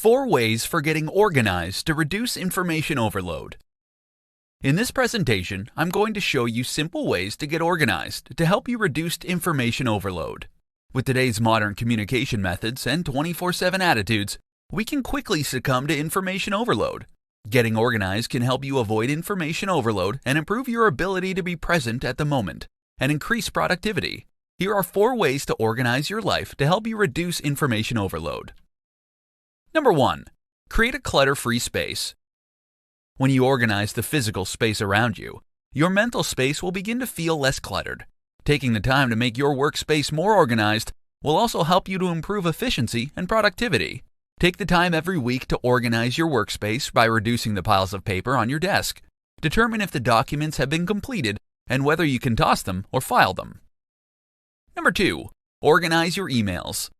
4 ways for getting organized to reduce information overload. In this presentation, I'm going to show you simple ways to get organized to help you reduce information overload. With today's modern communication methods and 24/7 attitudes, we can quickly succumb to information overload. Getting organized can help you avoid information overload and improve your ability to be present at the moment and increase productivity. Here are 4 ways to organize your life to help you reduce information overload. Number 1. Create a clutter-free space. When you organize the physical space around you, your mental space will begin to feel less cluttered. Taking the time to make your workspace more organized will also help you to improve efficiency and productivity. Take the time every week to organize your workspace by reducing the piles of paper on your desk. Determine if the documents have been completed and whether you can toss them or file them. Number 2. Organize your emails.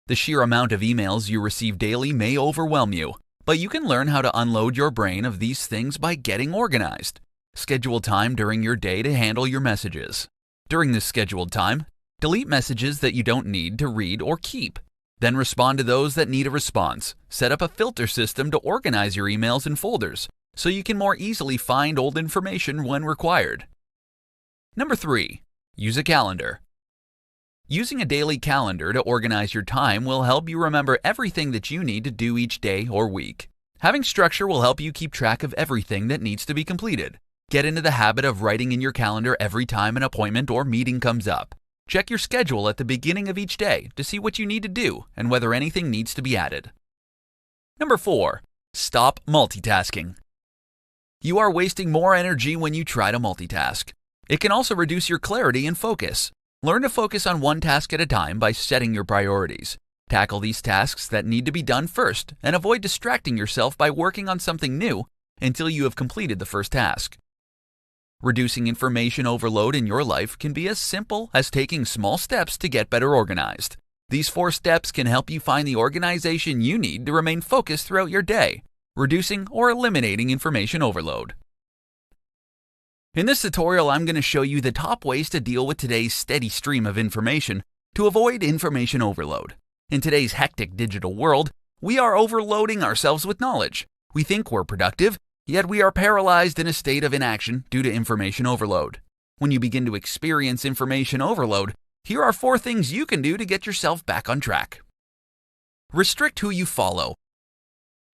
The sheer amount of emails you receive daily may overwhelm you, but you can learn how to unload your brain of these things by getting organized. Schedule time during your day to handle your messages. During this scheduled time, delete messages that you don't need to read or keep. Then respond to those that need a response. Set up a filter system to organize your emails in folders so you can more easily find old information when required. Number 3. Use a calendar. Using a daily calendar to organize your time will help you remember everything that you need to do each day or week. Having structure will help you keep track of everything that needs to be completed. Get into the habit of writing in your calendar every time an appointment or meeting comes up. Check your schedule at the beginning of each day to see what you need to do and whether anything needs to be added. Number 4. Stop multitasking. You are wasting more energy when you try to multitask. It can also reduce your clarity and focus. Learn to focus on one task at a time by setting your priorities. Tackle these tasks that need to be done first and avoid distracting yourself by working on something new until you have completed the first task. Reducing information overload in your life can be as simple as taking small steps to get better organized. These 4 steps can help you find the organization you need to remain focused throughout your day, reducing or eliminating information overload. In this tutorial, I'm going to show you the top ways to deal with today's steady stream of information to avoid information overload. In today's hectic digital world, we are overloading ourselves with knowledge. We think we're productive, yet we are paralyzed in a state of inaction due to information overload. When you begin to experience information overload, here are 4 things you can do to get yourself back on track. Restrict who you follow.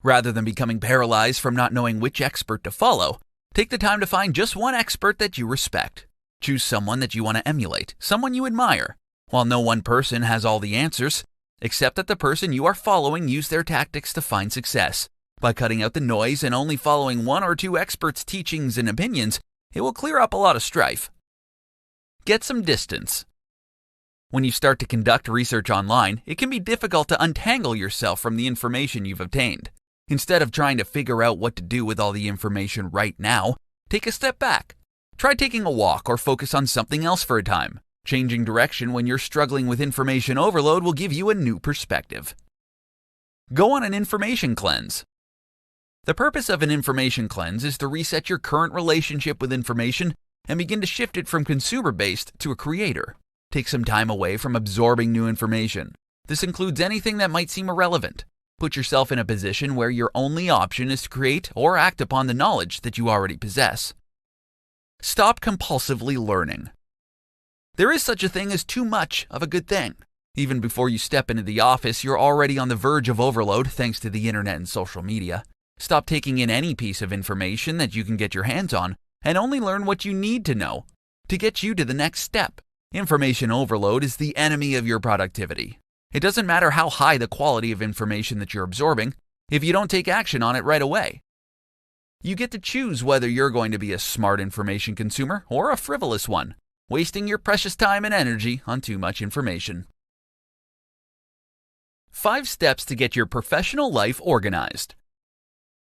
Rather than becoming paralyzed from not knowing which expert to follow, take the time to find just one expert that you respect. Choose someone that you want to emulate, someone you admire. While no one person has all the answers, accept that the person you are following used their tactics to find success. By cutting out the noise and only following 1 or 2 experts' teachings and opinions, it will clear up a lot of strife. Get some distance. When you start to conduct research online, it can be difficult to untangle yourself from the information you've obtained. Instead of trying to figure out what to do with all the information right now, take a step back. Try taking a walk or focus on something else for a time. Changing direction when you're struggling with information overload will give you a new perspective. Go on an information cleanse. The purpose of an information cleanse is to reset your current relationship with information and begin to shift it from consumer-based to a creator. Take some time away from absorbing new information. This includes anything that might seem irrelevant. Put yourself in a position where your only option is to create or act upon the knowledge that you already possess. Stop compulsively learning. There is such a thing as too much of a good thing. Even before you step into the office, you're already on the verge of overload thanks to the internet and social media. Stop taking in any piece of information that you can get your hands on and only learn what you need to know to get you to the next step. Information overload is the enemy of your productivity. It doesn't matter how high the quality of information that you're absorbing if you don't take action on it right away. You get to choose whether you're going to be a smart information consumer or a frivolous one, wasting your precious time and energy on too much information. 5 steps to get your professional life organized.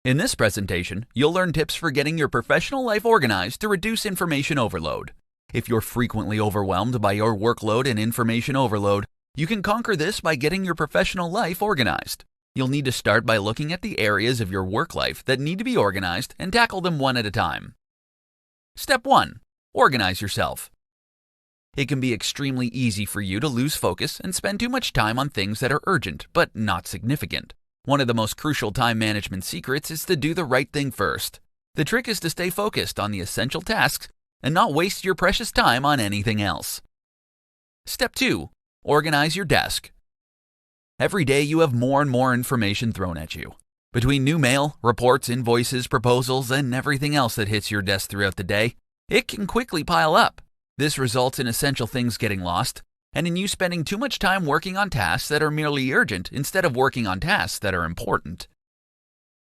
In this presentation, you'll learn tips for getting your professional life organized to reduce information overload. If you're frequently overwhelmed by your workload and information overload, you can conquer this by getting your professional life organized. You'll need to start by looking at the areas of your work life that need to be organized and tackle them one at a time. Step 1. Organize yourself. It can be extremely easy for you to lose focus and spend too much time on things that are urgent but not significant. One of the most crucial time management secrets is to do the right thing first. The trick is to stay focused on the essential tasks and not waste your precious time on anything else. Step 2. Organize your desk. Every day you have more and more information thrown at you. Between new mail, reports, invoices, proposals, and everything else that hits your desk throughout the day, it can quickly pile up. This results in essential things getting lost, and in you spending too much time working on tasks that are merely urgent instead of working on tasks that are important.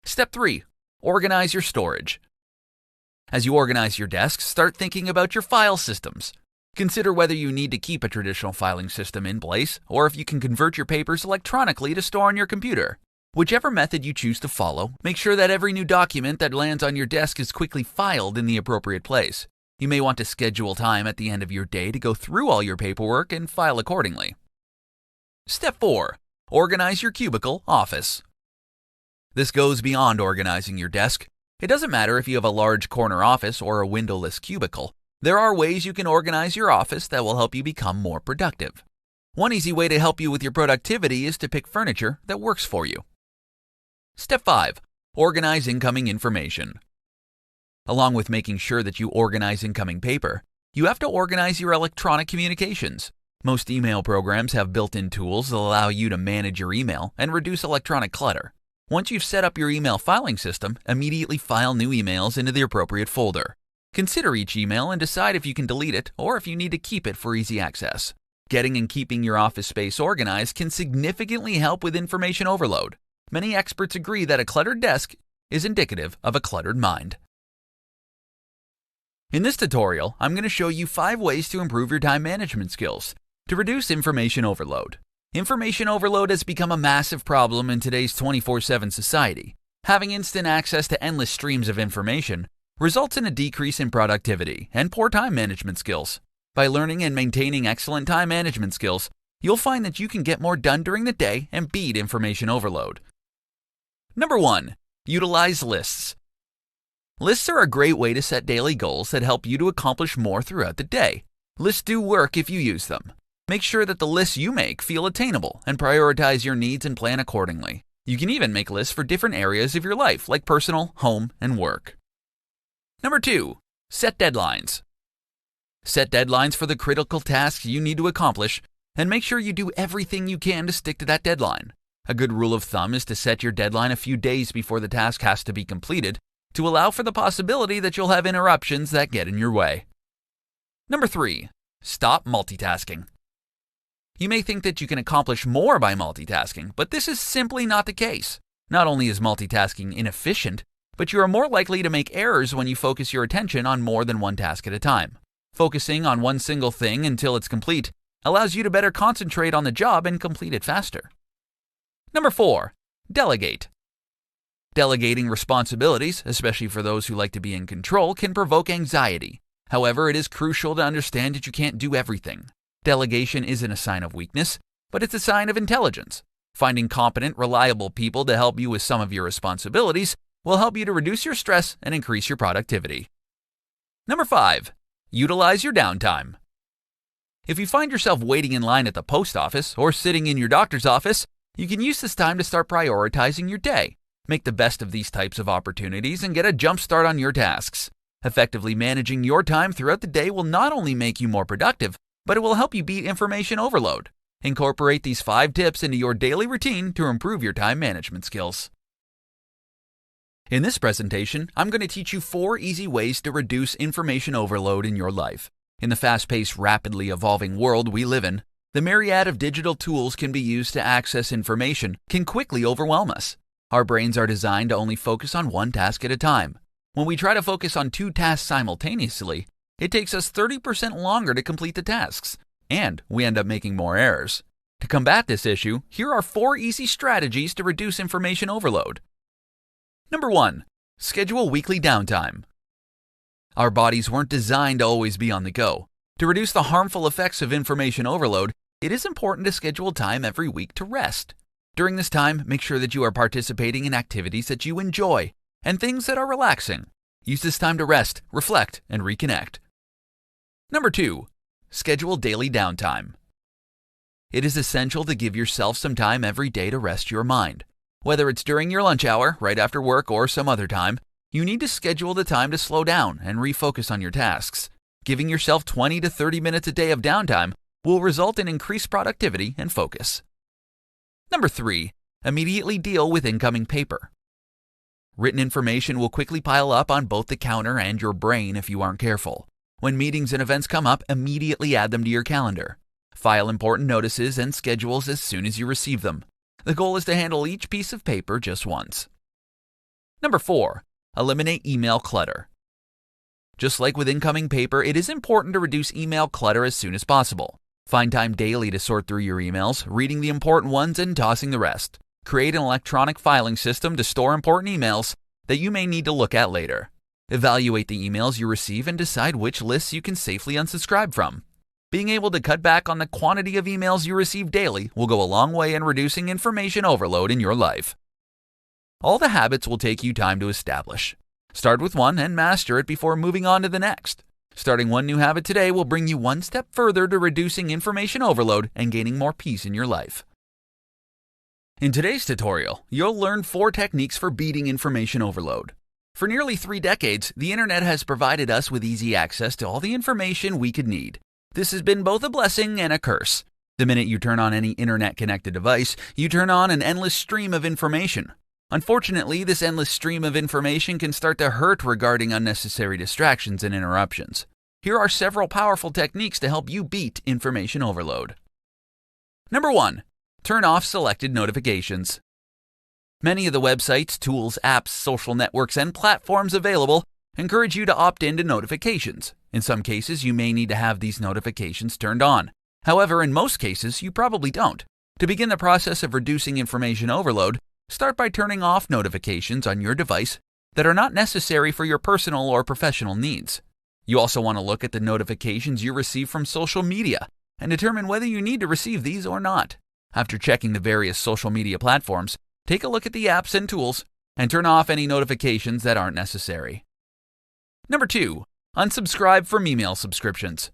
Step 3. Organize your storage. As you organize your desk, start thinking about your file systems. Consider whether you need to keep a traditional filing system in place, or if you can convert your papers electronically to store on your computer. Whichever method you choose to follow, make sure that every new document that lands on your desk is quickly filed in the appropriate place. You may want to schedule time at the end of your day to go through all your paperwork and file accordingly. Step 4. Organize your cubicle office. This goes beyond organizing your desk. It doesn't matter if you have a large corner office or a windowless cubicle. There are ways you can organize your office that will help you become more productive. One easy way to help you with your productivity is to pick furniture that works for you. Step 5. Organize incoming information. Along with making sure that you organize incoming paper, you have to organize your electronic communications. Most email programs have built-in tools that allow you to manage your email and reduce electronic clutter. Once you've set up your email filing system, immediately file new emails into the appropriate folder. Consider each email and decide if you can delete it or if you need to keep it for easy access. Getting and keeping your office space organized can significantly help with information overload. Many experts agree that a cluttered desk is indicative of a cluttered mind. In this tutorial, I'm going to show you 5 ways to improve your time management skills to reduce information overload. Information overload has become a massive problem in today's 24/7 society. Having instant access to endless streams of information results in a decrease in productivity and poor time management skills. By learning and maintaining excellent time management skills, you'll find that you can get more done during the day and beat information overload. Number 1. Utilize lists. Lists are a great way to set daily goals that help you to accomplish more throughout the day. Lists do work if you use them. Make sure that the lists you make feel attainable and prioritize your needs and plan accordingly. You can even make lists for different areas of your life, like personal, home, and work. Number 2. Set deadlines. Set deadlines for the critical tasks you need to accomplish, and make sure you do everything you can to stick to that deadline. A good rule of thumb is to set your deadline a few days before the task has to be completed to allow for the possibility that you'll have interruptions that get in your way. Number 3. Stop multitasking. You may think that you can accomplish more by multitasking, but this is simply not the case. Not only is multitasking inefficient, but you are more likely to make errors when you focus your attention on more than one task at a time. Focusing on one single thing until it's complete allows you to better concentrate on the job and complete it faster. Number 4. Delegate. Delegating responsibilities, especially for those who like to be in control, can provoke anxiety. However, it is crucial to understand that you can't do everything. Delegation isn't a sign of weakness, but it's a sign of intelligence. Finding competent, reliable people to help you with some of your responsibilities will help you to reduce your stress and increase your productivity. Number 5. Utilize your downtime. If you find yourself waiting in line at the post office or sitting in your doctor's office, you can use this time to start prioritizing your day. Make the best of these types of opportunities and get a jump start on your tasks. Effectively managing your time throughout the day will not only make you more productive, but it will help you beat information overload. Incorporate these 5 tips into your daily routine to improve your time management skills. In this presentation, I'm going to teach you 4 easy ways to reduce information overload in your life. In the fast-paced, rapidly evolving world we live in, the myriad of digital tools can be used to access information can quickly overwhelm us. Our brains are designed to only focus on one task at a time. When we try to focus on 2 tasks simultaneously, it takes us 30% longer to complete the tasks, and we end up making more errors. To combat this issue, here are 4 easy strategies to reduce information overload. Number 1. Schedule weekly downtime. Our bodies weren't designed to always be on the go. To reduce the harmful effects of information overload, it is important to schedule time every week to rest. During this time, make sure that you are participating in activities that you enjoy and things that are relaxing. Use this time to rest, reflect, and reconnect. Number 2. Schedule daily downtime. It is essential to give yourself some time every day to rest your mind. Whether it's during your lunch hour, right after work, or some other time, you need to schedule the time to slow down and refocus on your tasks. Giving yourself 20 to 30 minutes a day of downtime will result in increased productivity and focus. Number 3. Immediately deal with incoming paper. Written information will quickly pile up on both the counter and your brain if you aren't careful. When meetings and events come up, immediately add them to your calendar. File important notices and schedules as soon as you receive them. The goal is to handle each piece of paper just once. Number 4. Eliminate email clutter. Just like with incoming paper, it is important to reduce email clutter as soon as possible. Find time daily to sort through your emails, reading the important ones and tossing the rest. Create an electronic filing system to store important emails that you may need to look at later. Evaluate the emails you receive and decide which lists you can safely unsubscribe from. Being able to cut back on the quantity of emails you receive daily will go a long way in reducing information overload in your life. All the habits will take you time to establish. Start with one and master it before moving on to the next. Starting one new habit today will bring you one step further to reducing information overload and gaining more peace in your life. In today's tutorial, you'll learn 4 techniques for beating information overload. For nearly 3 decades, the internet has provided us with easy access to all the information we could need. This has been both a blessing and a curse. The minute you turn on any internet-connected device, you turn on an endless stream of information. Unfortunately, this endless stream of information can start to hurt regarding unnecessary distractions and interruptions. Here are several powerful techniques to help you beat information overload. Number 1. Turn off selected notifications. Many of the websites, tools, apps, social networks, and platforms available encourage you to opt into notifications. In some cases, you may need to have these notifications turned on. However, in most cases, you probably don't. To begin the process of reducing information overload, start by turning off notifications on your device that are not necessary for your personal or professional needs. You also want to look at the notifications you receive from social media and determine whether you need to receive these or not. After checking the various social media platforms, take a look at the apps and tools and turn off any notifications that aren't necessary. Number 2. Unsubscribe from email subscriptions.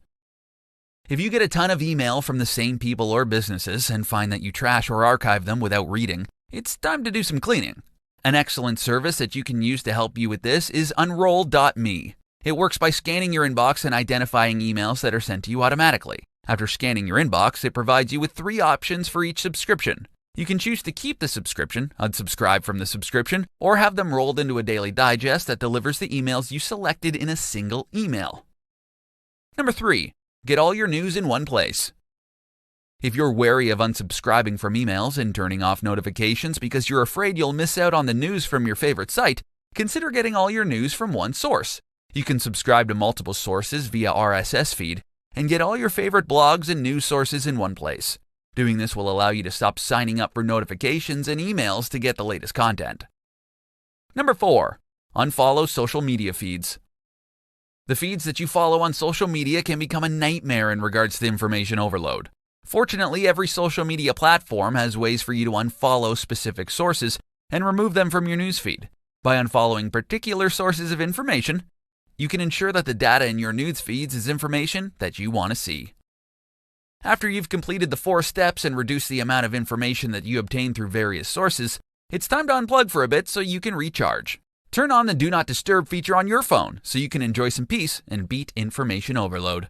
If you get a ton of email from the same people or businesses and find that you trash or archive them without reading, it's time to do some cleaning. An excellent service that you can use to help you with this is Unroll.me. It works by scanning your inbox and identifying emails that are sent to you automatically. After scanning your inbox, it provides you with 3 options for each subscription. You can choose to keep the subscription, unsubscribe from the subscription, or have them rolled into a daily digest that delivers the emails you selected in a single email. Number 3. Get all your news in one place. If you're wary of unsubscribing from emails and turning off notifications because you're afraid you'll miss out on the news from your favorite site, consider getting all your news from one source. You can subscribe to multiple sources via RSS feed and get all your favorite blogs and news sources in one place. Doing this will allow you to stop signing up for notifications and emails to get the latest content. Number 4. Unfollow social media feeds. The feeds that you follow on social media can become a nightmare in regards to information overload. Fortunately, every social media platform has ways for you to unfollow specific sources and remove them from your newsfeed. By unfollowing particular sources of information, you can ensure that the data in your news feeds is information that you want to see. After you've completed the 4 steps and reduced the amount of information that you obtain through various sources, it's time to unplug for a bit so you can recharge. Turn on the Do Not Disturb feature on your phone so you can enjoy some peace and beat information overload.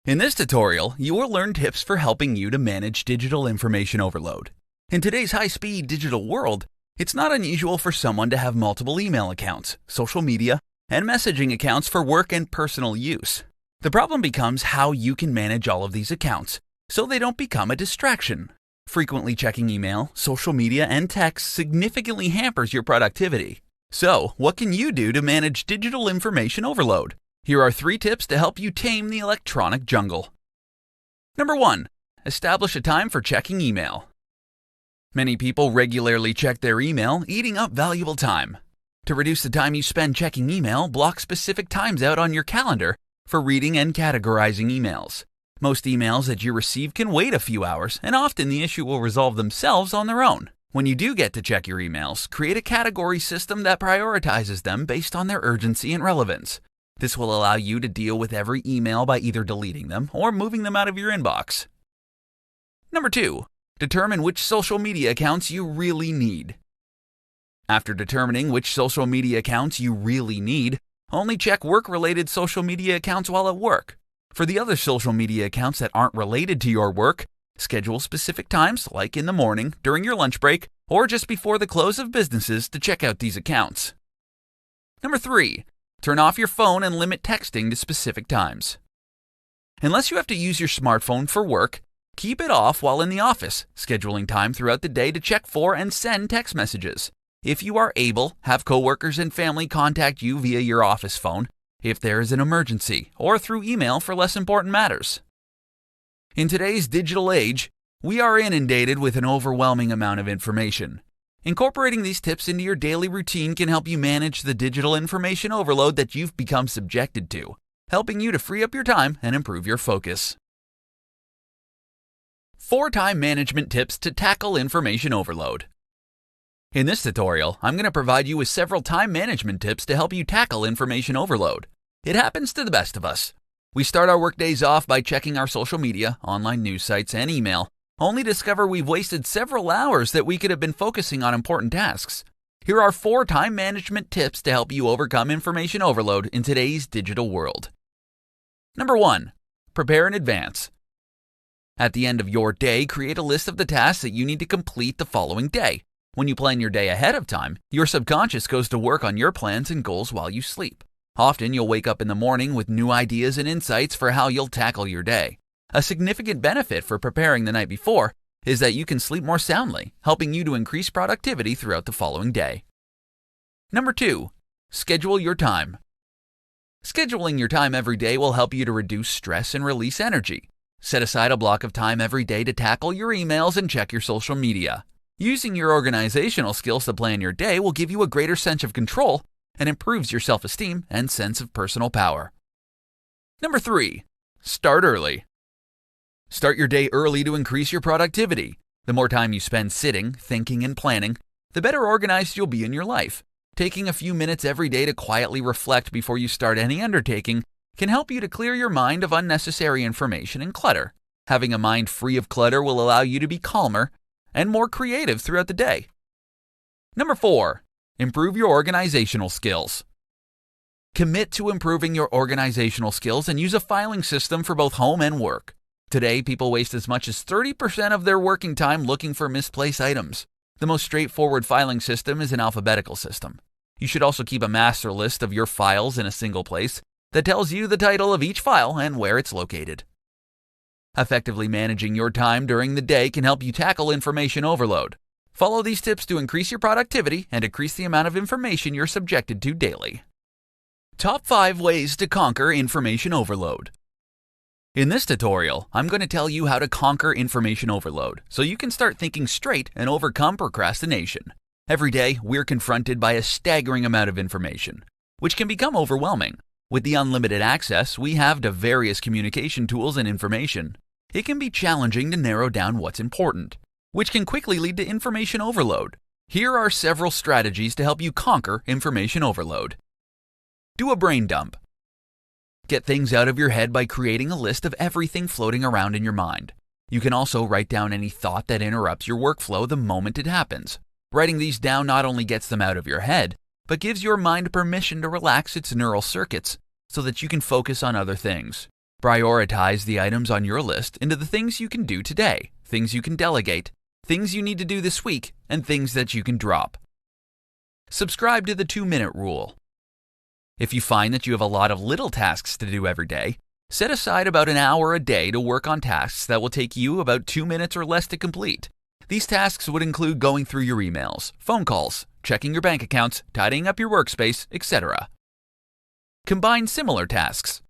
In this tutorial, you will learn tips for helping you to manage digital information overload. In today's high-speed digital world, it's not unusual for someone to have multiple email accounts, social media, and messaging accounts for work and personal use. The problem becomes how you can manage all of these accounts so they don't become a distraction. Frequently checking email, social media, and text significantly hampers your productivity. So, what can you do to manage digital information overload? Here are 3 tips to help you tame the electronic jungle. Number 1. Establish a time for checking email. Many people regularly check their email, eating up valuable time. To reduce the time you spend checking email, block specific times out on your calendar for reading and categorizing emails. Most emails that you receive can wait a few hours, and often the issue will resolve themselves on their own. When you do get to check your emails, create a category system that prioritizes them based on their urgency and relevance. This will allow you to deal with every email by either deleting them or moving them out of your inbox. Number 2. Determine which social media accounts you really need. After determining which social media accounts you really need, only check work-related social media accounts while at work. For the other social media accounts that aren't related to your work, schedule specific times, like in the morning, during your lunch break, or just before the close of businesses to check out these accounts. Number 3. Turn off your phone and limit texting to specific times. Unless you have to use your smartphone for work, keep it off while in the office, scheduling time throughout the day to check for and send text messages. If you are able, have coworkers and family contact you via your office phone if there is an emergency, or through email for less important matters. In today's digital age, we are inundated with an overwhelming amount of information. Incorporating these tips into your daily routine can help you manage the digital information overload that you've become subjected to, helping you to free up your time and improve your focus. 4 time management tips to tackle information overload. In this tutorial, I'm going to provide you with several time management tips to help you tackle information overload. It happens to the best of us. We start our workdays off by checking our social media, online news sites, and email, only to discover we've wasted several hours that we could have been focusing on important tasks. Here are 4 time management tips to help you overcome information overload in today's digital world. Number 1. Prepare in advance. At the end of your day, create a list of the tasks that you need to complete the following day. When you plan your day ahead of time, your subconscious goes to work on your plans and goals while you sleep. Often, you'll wake up in the morning with new ideas and insights for how you'll tackle your day. A significant benefit for preparing the night before is that you can sleep more soundly, helping you to increase productivity throughout the following day. Number 2. Schedule your time. Scheduling your time every day will help you to reduce stress and release energy. Set aside a block of time every day to tackle your emails and check your social media. Using your organizational skills to plan your day will give you a greater sense of control and improves your self-esteem and sense of personal power. Number 3. Start early. Start your day early to increase your productivity. The more time you spend sitting, thinking, and planning, the better organized you'll be in your life. Taking a few minutes every day to quietly reflect before you start any undertaking can help you to clear your mind of unnecessary information and clutter. Having a mind free of clutter will allow you to be calmer and more creative throughout the day. Number 4. Improve your organizational skills. Commit to improving your organizational skills and use a filing system for both home and work. Today, people waste as much as 30% of their working time looking for misplaced items. The most straightforward filing system is an alphabetical system. You should also keep a master list of your files in a single place that tells you the title of each file and where it's located. Effectively managing your time during the day can help you tackle information overload. Follow these tips to increase your productivity and decrease the amount of information you're subjected to daily. Top 5 ways to conquer information overload. In this tutorial, I'm going to tell you how to conquer information overload so you can start thinking straight and overcome procrastination. Every day, we're confronted by a staggering amount of information, which can become overwhelming. With the unlimited access we have to various communication tools and information, it can be challenging to narrow down what's important, which can quickly lead to information overload. Here are several strategies to help you conquer information overload. Do a brain dump. Get things out of your head by creating a list of everything floating around in your mind. You can also write down any thought that interrupts your workflow the moment it happens. Writing these down not only gets them out of your head, but gives your mind permission to relax its neural circuits so that you can focus on other things. Prioritize the items on your list into the things you can do today, things you can delegate, things you need to do this week, and things that you can drop. Subscribe to the 2-minute rule. If you find that you have a lot of little tasks to do every day, set aside about an hour a day to work on tasks that will take you about 2 minutes or less to complete. These tasks would include going through your emails, phone calls, checking your bank accounts, tidying up your workspace, etc. Combine similar tasks.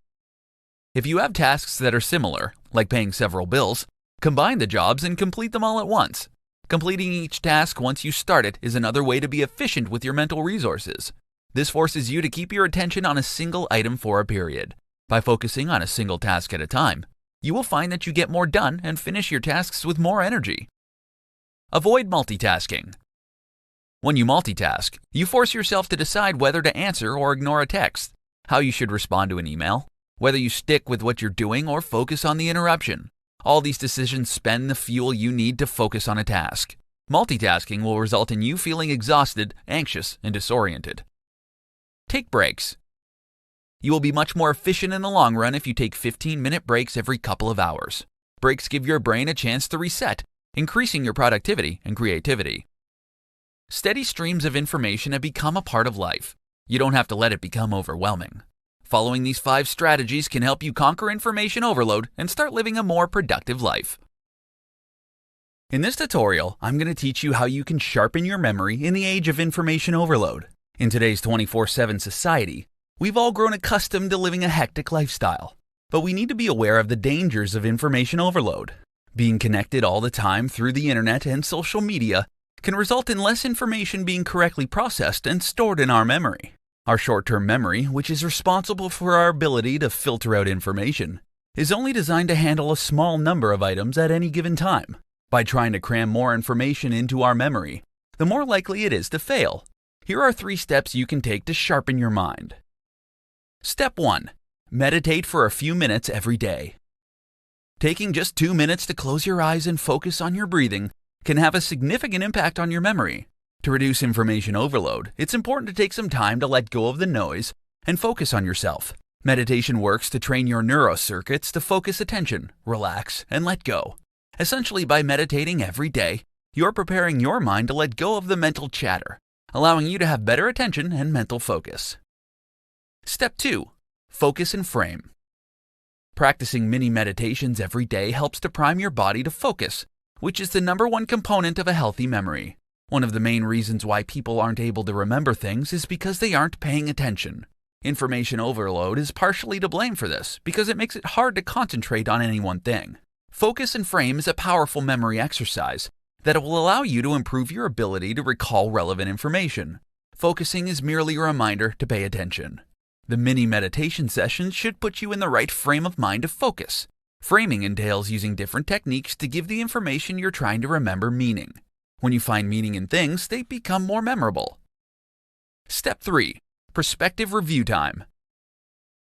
If you have tasks that are similar, like paying several bills, combine the jobs and complete them all at once. Completing each task once you start it is another way to be efficient with your mental resources. This forces you to keep your attention on a single item for a period. By focusing on a single task at a time, you will find that you get more done and finish your tasks with more energy. Avoid multitasking. When you multitask, you force yourself to decide whether to answer or ignore a text, how you should respond to an email, whether you stick with what you're doing or focus on the interruption. All these decisions spend the fuel you need to focus on a task. Multitasking will result in you feeling exhausted, anxious, and disoriented. Take breaks. You will be much more efficient in the long run if you take 15-minute breaks every couple of hours. Breaks give your brain a chance to reset, increasing your productivity and creativity. Steady streams of information have become a part of life. You don't have to let it become overwhelming. Following these 5 strategies can help you conquer information overload and start living a more productive life. In this tutorial, I'm going to teach you how you can sharpen your memory in the age of information overload. In today's 24/7 society, we've all grown accustomed to living a hectic lifestyle, but we need to be aware of the dangers of information overload. Being connected all the time through the internet and social media can result in less information being correctly processed and stored in our memory. Our short-term memory, which is responsible for our ability to filter out information, is only designed to handle a small number of items at any given time. By trying to cram more information into our memory, the more likely it is to fail. Here are 3 steps you can take to sharpen your mind. Step 1. Meditate for a few minutes every day. Taking just 2 minutes to close your eyes and focus on your breathing can have a significant impact on your memory. To reduce information overload, it's important to take some time to let go of the noise and focus on yourself. Meditation works to train your neurocircuits to focus attention, relax, and let go. Essentially, by meditating every day, you're preparing your mind to let go of the mental chatter, allowing you to have better attention and mental focus. Step 2. Focus and frame. Practicing mini meditations every day helps to prime your body to focus, which is the #1 component of a healthy memory. One of the main reasons why people aren't able to remember things is because they aren't paying attention. Information overload is partially to blame for this because it makes it hard to concentrate on any one thing. Focus and frame is a powerful memory exercise that will allow you to improve your ability to recall relevant information. Focusing is merely a reminder to pay attention. The mini meditation sessions should put you in the right frame of mind to focus. Framing entails using different techniques to give the information you're trying to remember meaning. When you find meaning in things, they become more memorable. Step 3. Perspective review time.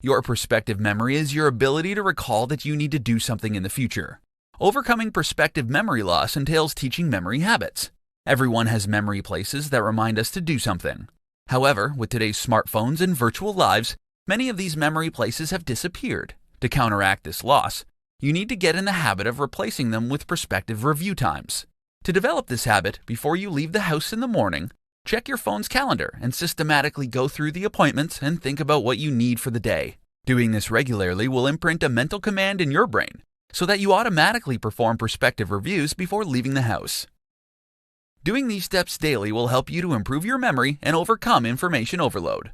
Your perspective memory is your ability to recall that you need to do something in the future. Overcoming perspective memory loss entails teaching memory habits. Everyone has memory places that remind us to do something. However, with today's smartphones and virtual lives, many of these memory places have disappeared. To counteract this loss, you need to get in the habit of replacing them with perspective review times. To develop this habit, before you leave the house in the morning, check your phone's calendar and systematically go through the appointments and think about what you need for the day. Doing this regularly will imprint a mental command in your brain so that you automatically perform perspective reviews before leaving the house. Doing these steps daily will help you to improve your memory and overcome information overload.